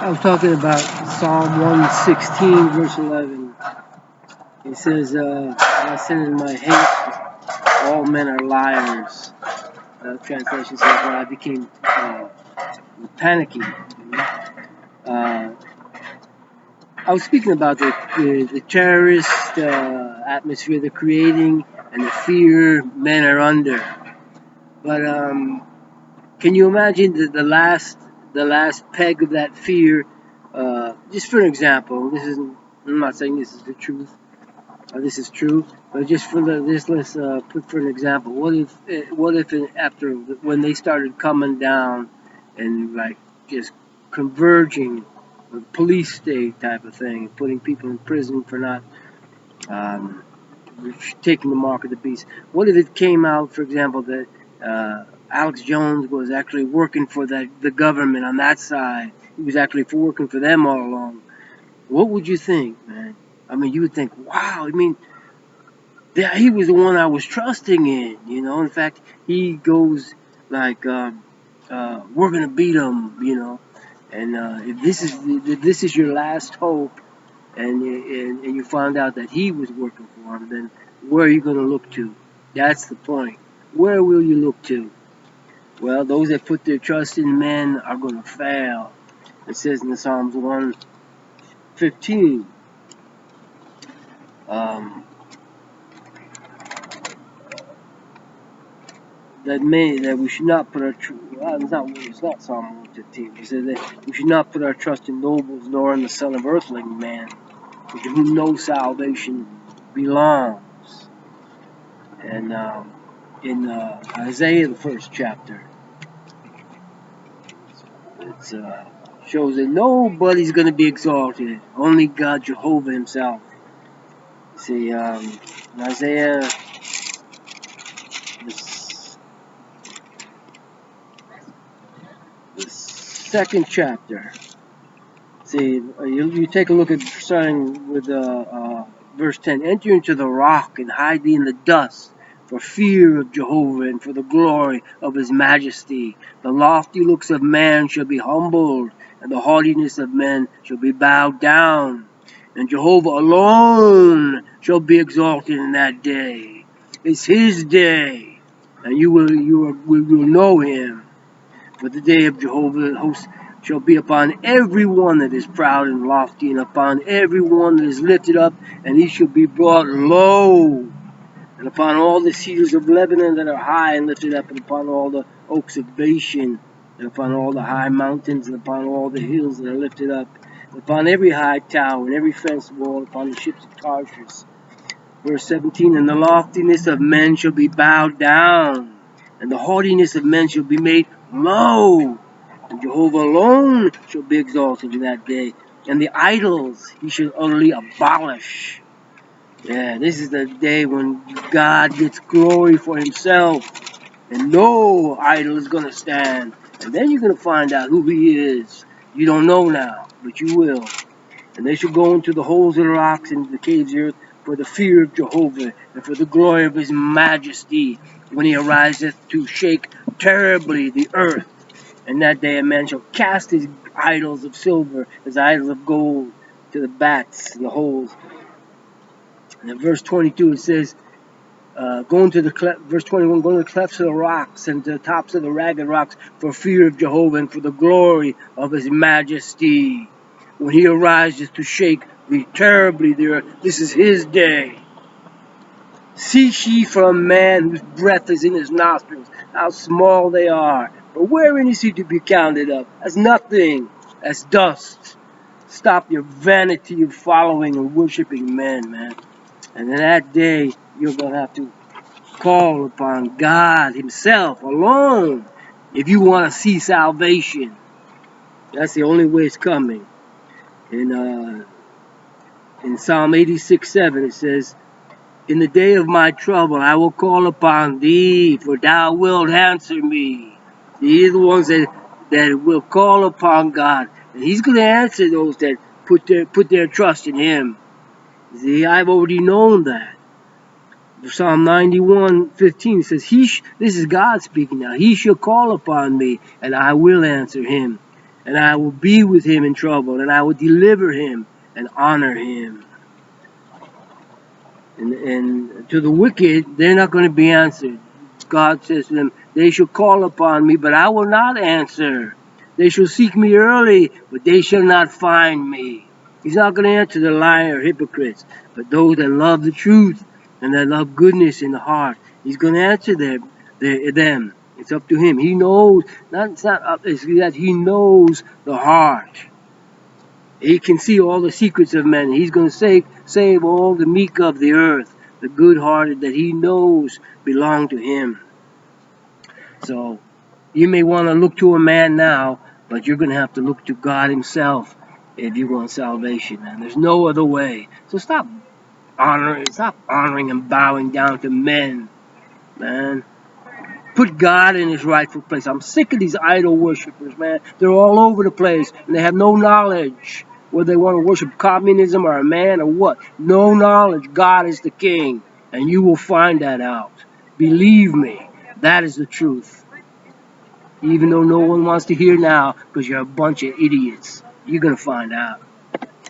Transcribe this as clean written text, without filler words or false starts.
I was talking about Psalm 116, verse 11. It says, I said in my haste, all men are liars. Translation says that I became panicky. Uh, I was speaking about the terrorist atmosphere they're creating and the fear men are under. But can you imagine the last peg of that fear? Just for an example, I'm not saying this is the truth. This is true, but just for let's put for an example. What if after when they started coming down and like just converging, a police state type of thing, putting people in prison for not um, taking the mark of the beast. What if it came out, for example, that Alex Jones was actually working for the government on that side? He was actually working for them all along. What would you think, man? I mean, you would think, wow. I mean, yeah, he was the one I was trusting in. In fact, he goes like, "We're gonna beat him," And if this is your last hope, and you found out that he was working for him, then where are you gonna look to? That's the point. Where will you look to? Well, those that put their trust in men are gonna fail. It says in the Psalms 115. Um, that we should not put our it's not Psalm 115. It says that we should not put our trust in nobles nor in the son of earthling man, to whom no salvation belongs. And in Isaiah, the first chapter, it shows that nobody's going to be exalted, only God Jehovah Himself. See, in Isaiah, the second chapter. See, you take a look at starting with verse 10. Enter into the rock and hide thee in the dust for fear of Jehovah and for the glory of his majesty. The lofty looks of man shall be humbled, and the haughtiness of men shall be bowed down. And Jehovah alone shall be exalted in that day. It's his day, and you will know him. For the day of Jehovah hosts shall be upon every one that is proud and lofty, and upon every one that is lifted up, and he shall be brought low. And upon all the cedars of Lebanon that are high and lifted up, and upon all the oaks of Bashan, and upon all the high mountains, and upon all the hills that are lifted up, and upon every high tower, and every fenced wall, upon the ships of Tarshish. Verse 17, and the loftiness of men shall be bowed down, and the haughtiness of men shall be made low. And Jehovah alone shall be exalted in that day, and the idols he shall utterly abolish. Yeah, this is the day when God gets glory for himself, and no idol is going to stand. And then you're going to find out who he is. You don't know now, but you will. And they shall go into the holes of the rocks and the caves of the earth for the fear of Jehovah and for the glory of his majesty, when he ariseth to shake terribly the earth. And that day a man shall cast his idols of silver, his idols of gold, to the bats and the holes. And in verse 22 it says, verse 21, go to the clefts of the rocks and to the tops of the ragged rocks for fear of Jehovah and for the glory of his majesty, when he arises to shake terribly the earth. This is his day. Cease ye from man whose breath is in his nostrils, how small they are. But wherein is he to be counted up? As nothing, as dust. Stop your vanity of following and worshiping men, man. And in that day, you're going to have to call upon God himself alone if you want to see salvation. That's the only way it's coming. In Psalm 86:7 it says, in the day of my trouble I will call upon thee, for thou wilt answer me. These are the ones that will call upon God, and he's going to answer those that put their trust in him. See, I've already known that. Psalm 91:15 says, this is God speaking now. He shall call upon me, and I will answer him, and I will be with him in trouble, and I will deliver him and honor him. And to the wicked, they're not going to be answered. God says to them, they shall call upon me, but I will not answer. They shall seek me early, but they shall not find me. He's not going to answer the liar, hypocrites, but those that love the truth and that love goodness in the heart. He's going to answer them. It's up to him. He knows, it's not up, it's that he knows the heart. He can see all the secrets of men. He's going to save all the meek of the earth, the good-hearted that he knows belong to him. So you may want to look to a man now, but you're going to have to look to God himself if you want salvation, man. There's no other way. So stop honoring and bowing down to men, man. Put God in his rightful place. I'm sick of these idol worshippers, man. They're all over the place, and they have no knowledge whether they want to worship communism or a man or what. No knowledge. God is the king, and you will find that out. Believe me, that is the truth. Even though no one wants to hear now because you're a bunch of idiots, you're going to find out.